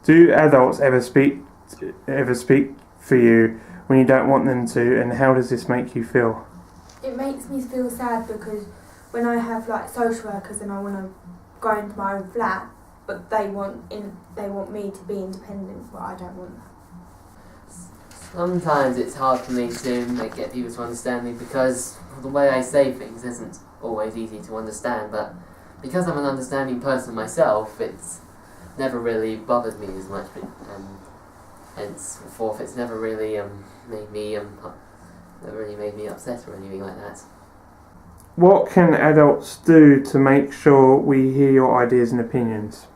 Do adults ever speak for you when you don't want them to, and how does this make you feel? It makes me feel sad because when I have like social workers and I want to go into my own flat, but they want me to be independent, but I don't want that. Sometimes it's hard for me to get people to understand me because the way I say things isn't always easy to understand, but because I'm an understanding person myself, it's never really bothered me as much, and henceforth it's never really made me upset or anything like that. What can adults do to make sure we hear your ideas and opinions?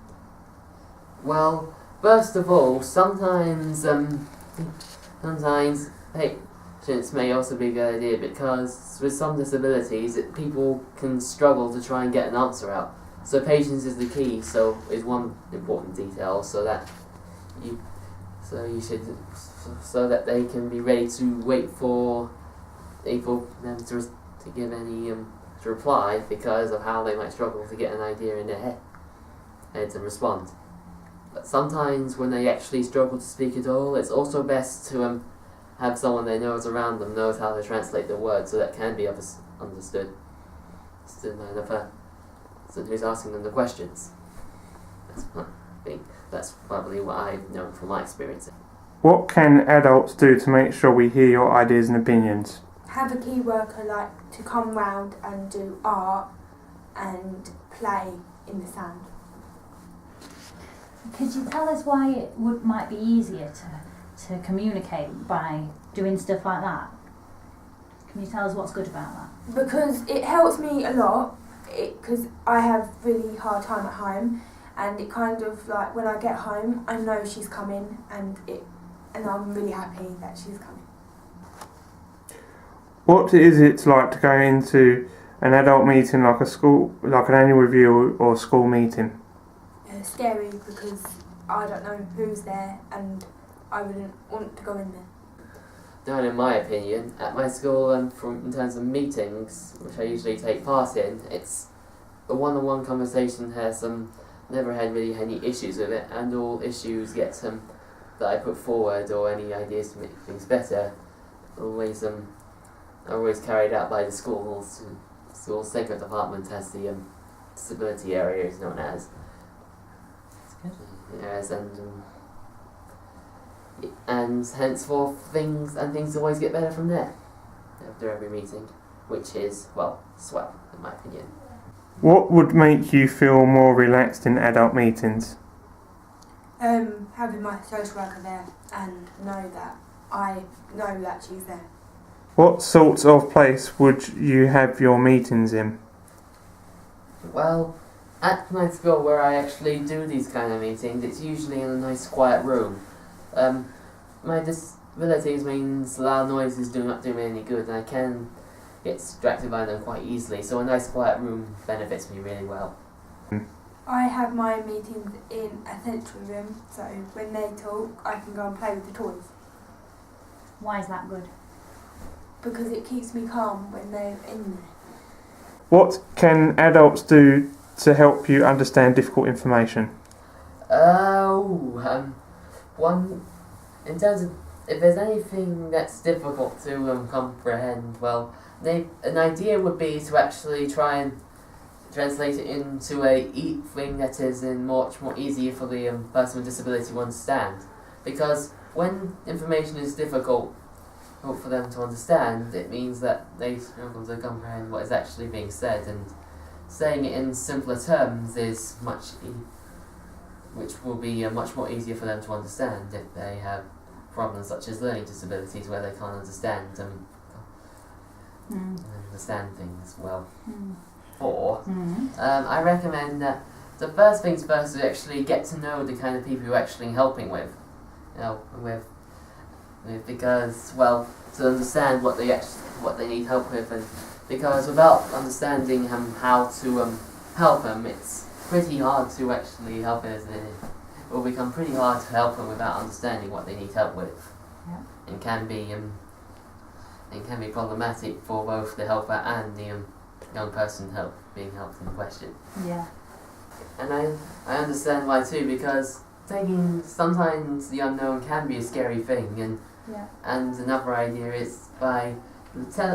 Well, first of all, sometimes patience may also be a good idea because with some disabilities, people can struggle to try and get an answer out. So patience is the key. So is one important detail. So that they can be ready to wait for them to give any to reply because of how they might struggle to get an idea in their heads and respond. But sometimes when they actually struggle to speak at all, it's also best to have someone they know is around them, knows how to translate the words so that can be understood by the person who's asking them the questions. That's probably what I've known from my experience. What can adults do to make sure we hear your ideas and opinions? Have a key worker to come round and do art and play in the sand. Could you tell us why it might be easier to communicate by doing stuff like that? Can you tell us what's good about that? Because it helps me a lot, because I have really hard time at home, and it kind of like when I get home I know she's coming and I'm really happy that she's coming. What is it like to go into an adult meeting like an annual review or school meeting? Scary because I don't know who's there and I wouldn't want to go in there. Down in my opinion, at my school and in terms of meetings, which I usually take part in, it's the one-on-one conversation has never had really any issues with it, and all issues get that I put forward or any ideas to make things better are always carried out by the school's sacred department as the disability area is known as. Yes, and henceforth things always get better from there after every meeting, which is swell in my opinion. What would make you feel more relaxed in adult meetings? Having my social worker there and know that I know that she's there. What sorts of place would you have your meetings in? Well, at my school where I actually do these kind of meetings, it's usually in a nice quiet room. My disabilities means loud noises do not do me any good, and I can get distracted by them quite easily, so a nice quiet room benefits me really well. I have my meetings in a sensory room, so when they talk I can go and play with the toys. Why is that good? Because it keeps me calm when they're in there. What can adults do to help you understand difficult information? In terms of if there's anything that's difficult to comprehend, well, an idea would be to actually try and translate it into a thing that is much more easier for the person with disability to understand. Because when information is difficult for them to understand, it means that they struggle to comprehend what is actually being said, and saying it in simpler terms is which will be much more easier for them to understand if they have problems such as learning disabilities where they can't understand understand things well. I recommend that the first things first is actually get to know the kind of people you're actually helping with, because to understand what they need help with, and because without understanding how to help them, it's pretty hard to actually help them. It will become pretty hard to help them without understanding what they need help with, and can be problematic for both the helper and the young person being helped in question. Yeah. And I understand why too, because sometimes the unknown can be a scary thing, and Yeah. and another idea is by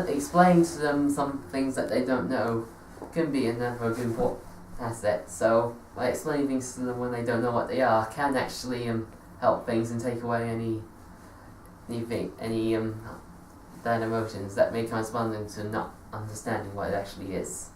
explaining to them some things that they don't know can be another good important asset. So by explaining things to them when they don't know what they are can actually help things and take away any bad emotions that may correspond to not understanding what it actually is.